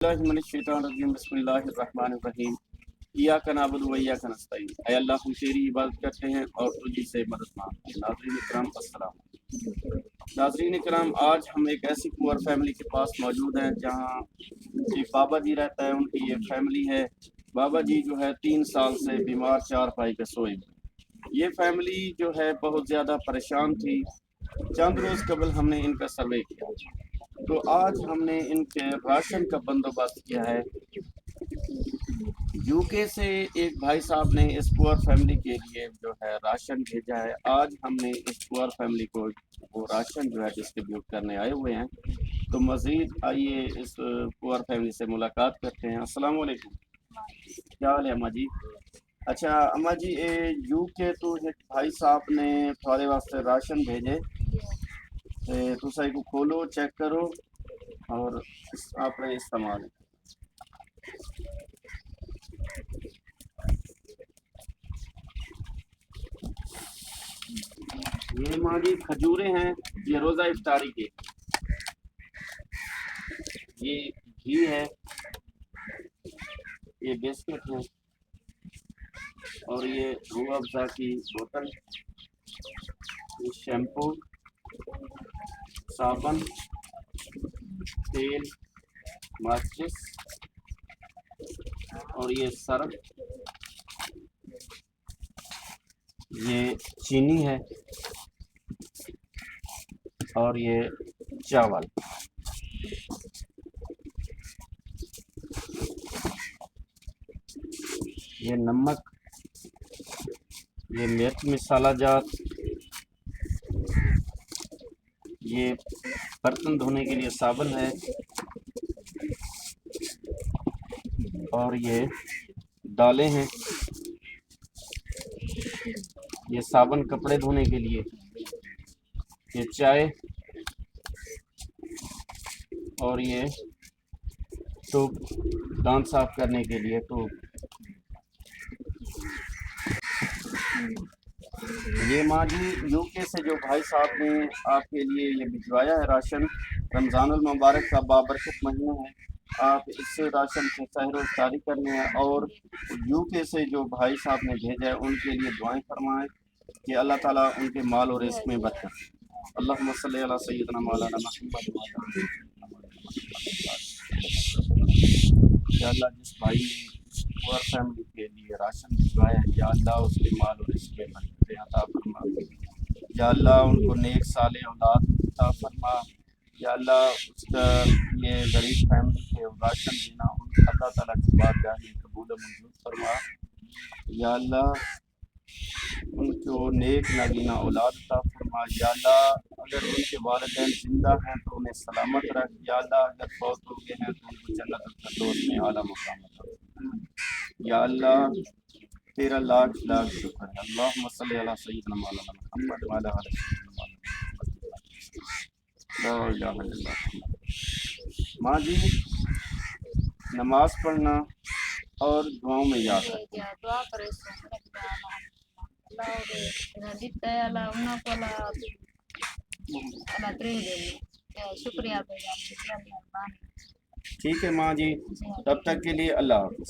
बिस्मिल्लाहिर्रहमानिर्रहीम। इय्याक नअबुदु व इय्याक नस्तईन। ऐ अल्लाह, हम तेरी इबादत करते हैं और तुझी से मदद मांगते हैं। नाज़रीन इकराम अस्सलाम। नाज़रीन इकराम, आज हम एक ऐसी पुअर फैमिली के पास मौजूद हैं जहाँ एक बाबा जी रहता है, उनकी ये फैमिली है। बाबा जी जो है 3 साल से बीमार चारपाई पे सोए हुए। ये फैमिली जो है बहुत ज़्यादा परेशान थी। चंद रोज़ कबल हमने इनका सर्वे किया, तो आज हमने इनके राशन का बंदोबस्त किया है। यूके से एक भाई साहब ने इस पुअर फैमिली के लिए जो है राशन भेजा है। आज हमने इस पुअर फैमिली को वो राशन जो है डिस्ट्रीब्यूट करने आए हुए हैं। तो मज़ीद आइए इस पुअर फैमिली से मुलाकात करते हैं। अस्सलाम वालेकुम। क्या हाल है अम्मा जी? अच्छा अम्मा जी, यूके तो एक भाई साहब ने थोड़े वास्ते राशन भेजे, तुसा इको खोलो, चेक करो और आपने इस्तेमाल। ये माँ जी खजूरें हैं, ये रोज़ा इफ्तारी के। ये घी है, ये बिस्किट है, और ये रूह अफ़ज़ा की बोतल, ये शैम्पू, साबुन, तेल, माचिस, और ये सर्फ, ये चीनी है, और ये चावल। ये नमक, ये मिर्च मसाला जात, ये बर्तन धोने के लिए साबुन है, और ये दालें हैं, ये साबुन कपड़े धोने के लिए, ये चाय, और ये टूब दांत साफ करने के लिए टूब। ये माँ जी यूके से जो भाई साहब ने आपके लिए ये भिजवाया है राशन, रमज़ानुल मुबारक का बाबरकत महीना है, आप इस राशन से सहर इफ्तारी करने हैं। और यूके से जो भाई साहब ने भेजा है उनके लिए दुआएं फरमाएं कि अल्लाह ताला उनके माल और रिस्क में बरकत। अल्लाहुम्मा सल्ली अला सय्यिदना मौलाना मुहम्मद व अला आलि मुहम्मद। या अल्लाह, जिस भाई ने पुअर फैमिली के लिए राशन भिजवाया है, या अल्लाह उसके माल और रिस्क में बरकत अता फरमा। या अल्लाह उनको नेक साले औलाद अता फरमा। या अल्लाह उसका ये गरीब फैमिली के राशन देना उन अल्लाह ताला की बारगाह में कबूल मंजूर फरमा। या अल्लाह उनको नेक नागीना औलाद अता फरमा। या अल्लाह अगर उनके वालिदैन जिंदा हैं तो उन्हें सलामत रख। या अल्लाह अगर फौत हो गए हैं तो उनको जन्नतुल फिरदौस में आला मुकाम अता फरमा। या अल्लाह तेरा लाख लाख शुक्र है। अल्लाहुम्मा सल्ली अला सय्यिदना मौलाना मुहम्मद व अला आलि सय्यिदना मौलाना। ला इलाहा इल्लल्लाह। माँ जी, नमाज पढ़ना और दुआओं में याद रखना। doa preso la dita la una cola la tres de शुक्रिया ठीक है माँ जी, तब तक के लिए अल्लाह हाफ़िज़।